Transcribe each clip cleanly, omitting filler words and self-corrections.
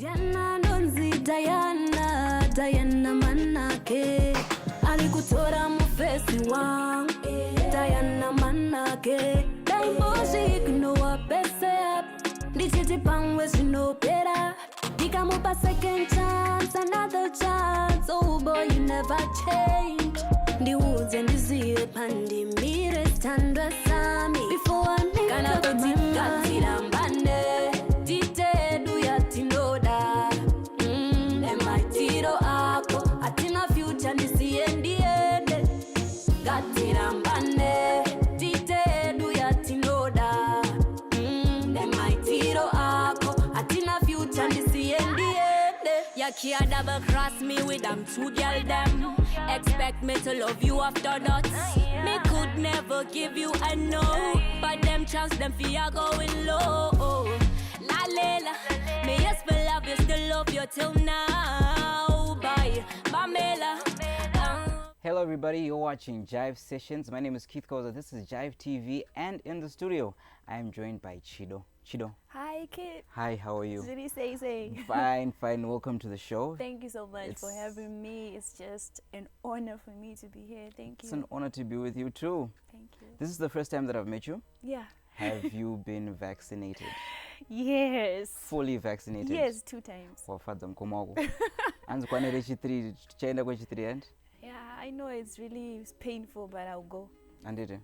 Diana Donzi Diana Diana Manake alikutora mufesi wangu Diana Manake Dai music no apese Dijiti pangwe sino pera Dikamupa second chance another chance Oh boy you never change Ndiuze ndiziye pandi mire standwa sami Before I make kana kutimka tirambane Ditedu ya tinoda Emaitiro ako Atina future nisiyende Gatirambane Ditedu ya tinoda Emaitiro ako Atina future nisiyende Yakia double cross me with them two girl them Expect me to love you after that Me could never give you a no But them chance them fear going low La lela Me yes for love you still love you till now Bye Mamela Hello everybody, you're watching Jive Sessions. My name is Keith Koza. This is Jive TV, and in the studio I am joined by Chido. Chido. Hi, Kit. Hi, how are you? Ziri say. Fine. Welcome to the show. Thank you so much for having me. It's just an honor for me to be here. Thank you. It's an honor to be with you too. Thank you. This is the first time that I've met you? Yeah. Have you been vaccinated? Yes. Fully vaccinated? Yes, 2 times. Yeah, I know it's really painful, but I'll go. And did it?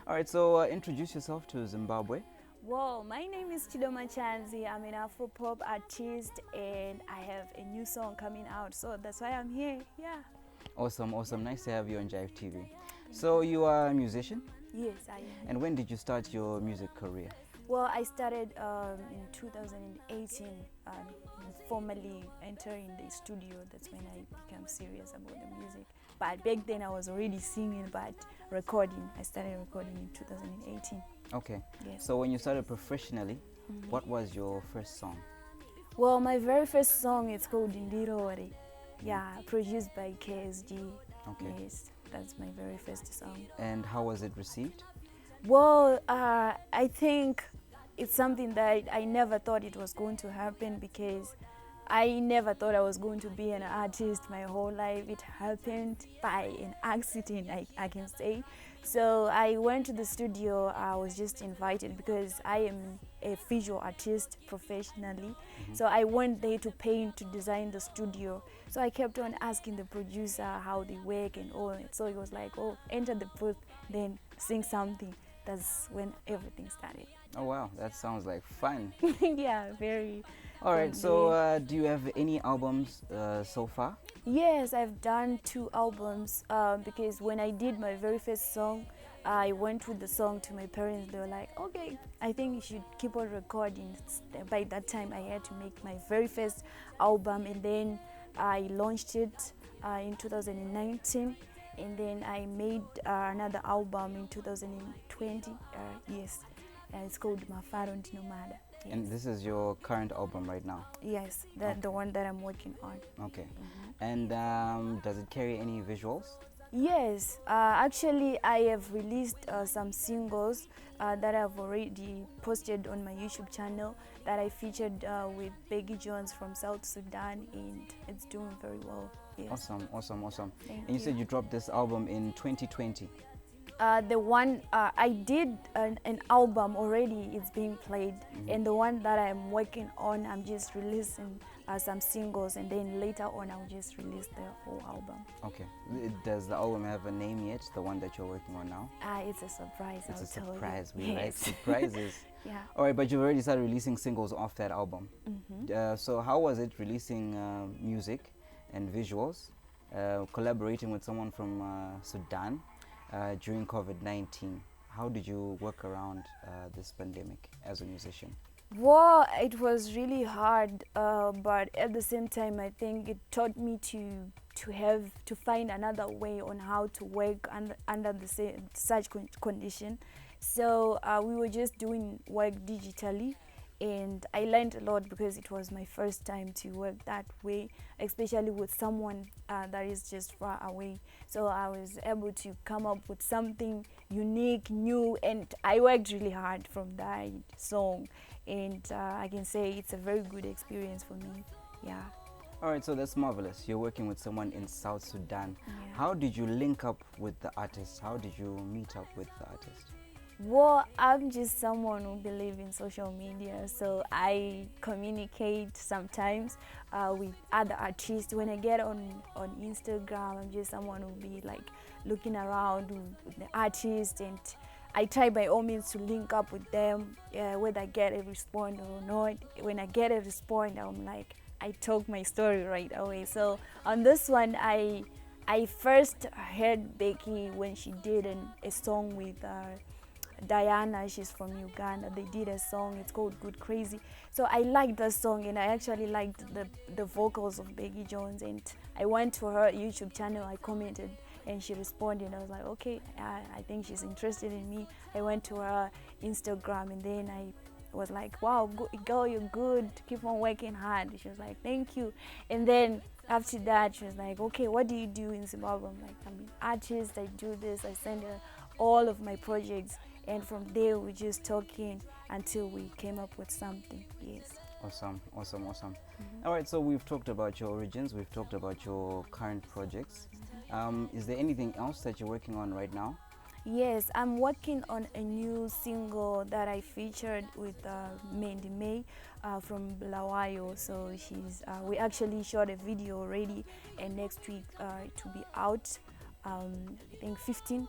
All right, so introduce yourself to Zimbabwe. Well, my name is Chido Machanzi. I'm an Afro-pop artist and I have a new song coming out. So that's why I'm here. Yeah. Awesome. Nice to have you on Jive TV. So you are a musician? Yes, I am. And when did you start your music career? Well, I started in 2018, formally entering the studio. That's when I became serious about the music. But back then I was already singing, but recording. I started recording in 2018. Okay. Yes. So when you started professionally, what was your first song? Well, my very first song is called Indirore. Yeah, produced by KSG. Okay. Yes, that's my very first song. And how was it received? Well, I think it's something that I never thought it was going to happen because I never thought I was going to be an artist my whole life. It happened by an accident, I can say. So I went to the studio. I was just invited because I am a visual artist professionally. So I went there to paint, to design the studio. So I kept on asking the producer how they work and all. So it was like, oh, enter the booth, then sing something. That's when everything started. Oh wow, that sounds like fun. Yeah, very. All right, so do you have any albums so far? Yes, I've done 2 albums because when I did my very first song, I went with the song to my parents. They were like, okay, I think you should keep on recording. By that time, I had to make my very first album, and then I launched it in 2019. And then I made another album in 2020. Yes, it's called Mafaro Ndinomada. Yes. And this is your current album right now? Yes, the one that I'm working on. Okay. And does it carry any visuals? Yes, actually I have released some singles that I've already posted on my YouTube channel that I featured with Peggy Jones from South Sudan, and it's doing very well. Yes. Awesome. Thank and you said you dropped this album in 2020? The one I did an album already, it's being played, and the one that I'm working on, I'm just releasing some singles, and then later on I'll just release the whole album. Okay. Does the album have a name yet, the one that you're working on now? It's a surprise. It's I'll a surprise. tell you. We like surprises. Yeah. All right, but you've already started releasing singles off that album. So how was it releasing music and visuals, collaborating with someone from Sudan during COVID-19? How did you work around this pandemic as a musician? Well, it was really hard, but at the same time, I think it taught me to find another way on how to work under such condition. So we were just doing work digitally, and I learned a lot because it was my first time to work that way, especially with someone that is just far away. So I was able to come up with something unique, new, and I worked really hard from that song, and I can say it's a very good experience for me. Yeah. All right, so that's marvelous. You're working with someone in South Sudan. Yeah. How did you link up with the artist? How did you meet up with the artist? Well, I'm just someone who believes in social media, so I communicate sometimes with other artists. When I get on Instagram, I'm just someone who be like looking around with the artist, and I try by all means to link up with them, whether I get a response or not. When I get a response, I'm like, I talk my story right away. So on this one, I first heard Becky when she did a song with Diana. She's from Uganda. They did a song, it's called Good Crazy. So I liked the song, and I actually liked the vocals of Becky Jones, and I went to her YouTube channel, I commented, and she responded. I was like, okay, I think she's interested in me. I went to her Instagram, and then I was like, wow, girl, you're good, keep on working hard. She was like, thank you. And then after that, she was like, okay, what do you do in Zimbabwe? I'm like, I'm an artist, I do this, I send her all of my projects. And from there, we just talking until we came up with something. Yes. Awesome, awesome, awesome. All right, so we've talked about your origins, we've talked about your current projects. Is there anything else that you're working on right now? Yes, I'm working on a new single that I featured with Mandy May from Bulawayo. So we actually shot a video already, and next week it will be out. I think 15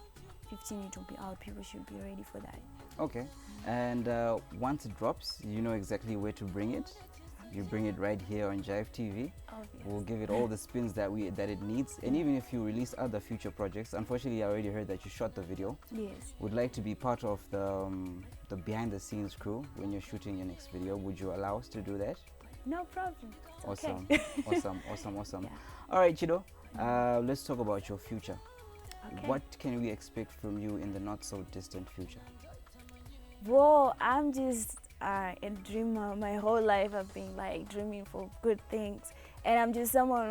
it will be out. People should be ready for that. Okay, and once it drops, you know exactly where to bring it. You bring it right here on Jive TV. Oh, yes. We'll give it all the spins that it needs. And even if you release other future projects, unfortunately I already heard that you shot the video. Yes. Would like to be part of the behind the scenes crew when you're shooting your next video. Would you allow us to do that? No problem. It's Awesome, okay. awesome. Yeah. All right, Chido, let's talk about your future. Okay. What can we expect from you in the not so distant future? Well, I'm just a dreamer. My whole life I've been like dreaming for good things, and I'm just someone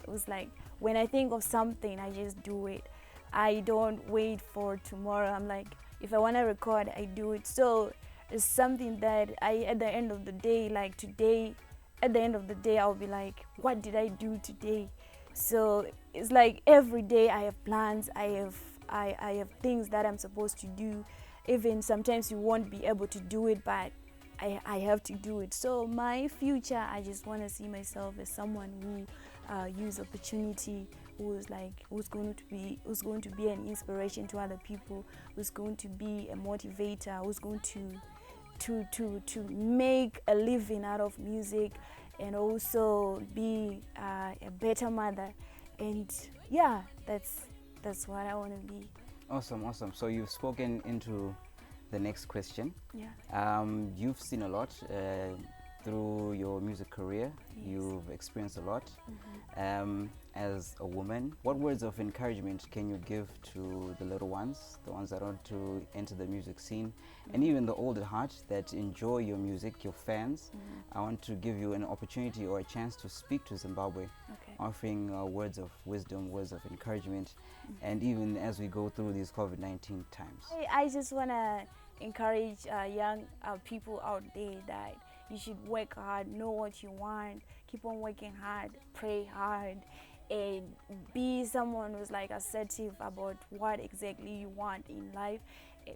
who's like when I think of something, I just do it. I don't wait for tomorrow. I'm like, if I want to record, I do it. So it's something that at the end of the day, like today, at the end of the day, I'll be like, what did I do today? So it's like every day I have plans. I have things that I'm supposed to do. Even sometimes you won't be able to do it, but I have to do it. So my future, I just want to see myself as someone who use opportunity, who's going to be an inspiration to other people, who's going to be a motivator, who's going to make a living out of music, and also be a better mother. And yeah, that's what I want to be. Awesome, awesome. So you've spoken into the next question. Yeah. You've seen a lot through your music career. Yes. You've experienced a lot. As a woman, what words of encouragement can you give to the little ones, the ones that want to enter the music scene, and even the old at heart that enjoy your music, your fans? I want to give you an opportunity or a chance to speak to Zimbabwe, Okay. offering words of wisdom, words of encouragement, and even as we go through these COVID-19 times. I just want to encourage young people out there that you should work hard, know what you want, keep on working hard, pray hard, and be someone who's like assertive about what exactly you want in life.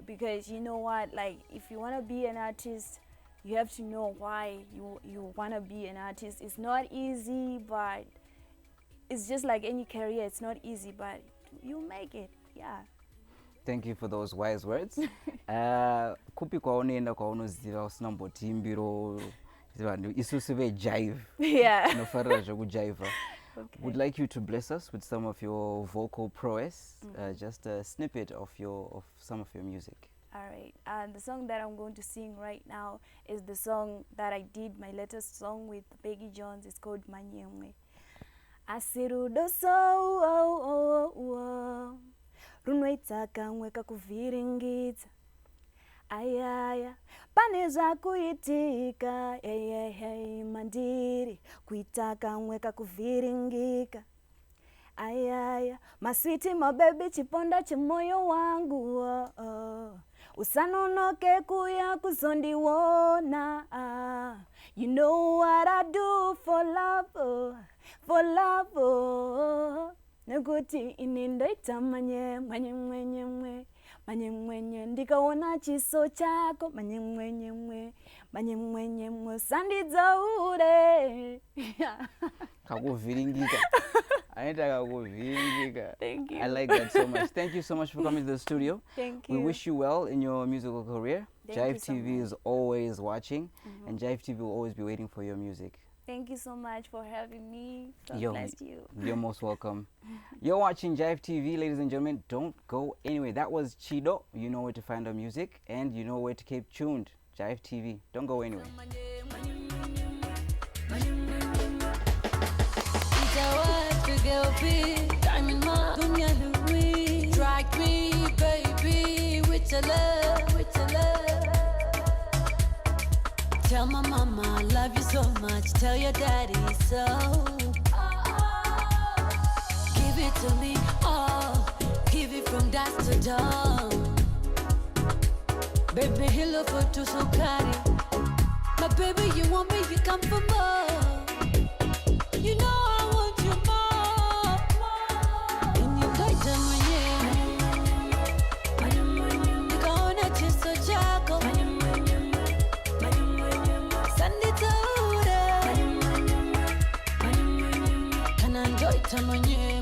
Because you know what, like if you want to be an artist, you have to know why you want to be an artist. It's not easy, but it's just like any career. It's not easy, but you make it. Yeah. Thank you for those wise words. Kupi kwaunoenda kwaunoziva usina mboti imbiro isusu vejive. Yeah. Nofarira zvekujiva. Okay. Would like you to bless us with some of your vocal prowess, just a snippet of some of your music. All right. The song that I'm going to sing right now is the song that I did, my latest song with Becky Jones. It's called Manyemwe. Asirudo so runwaitsa kamwe kakuviringidza ayaya paneza kuitika hey mandiri kuitaka mweka kuviringika ayaya maswiti mabebi chiponda chimoyo wangu usanonoke kuya kuzondiwona you know what I do for love nekuti inindoita manye ndikaona chiso chako manye sandidzaure kakuviringika. Anita kakuviringika. Thank you. I like that so much. Thank you so much for coming to the studio. Thank you. We wish you well in your musical career. Thank Jive you so TV much. is always watching, and Jive TV will always be waiting for your music. Thank you so much for having me. God Yo, bless you. You're most welcome. You're watching Jive TV, ladies and gentlemen. Don't go anywhere. That was Chido. You know where to find our music, and you know where to keep tuned. Jive TV. Don't go anywhere. Drag me, baby, with your love, with your love. Tell my mama I love you so much. Tell your daddy so. Give it to me, oh. Give it from dusk to dawn. Baby, hello for to so carry. My baby, you want me, you come for more. You know I want you more. And you got them when you gonna just so jackal. Can I enjoy time on you?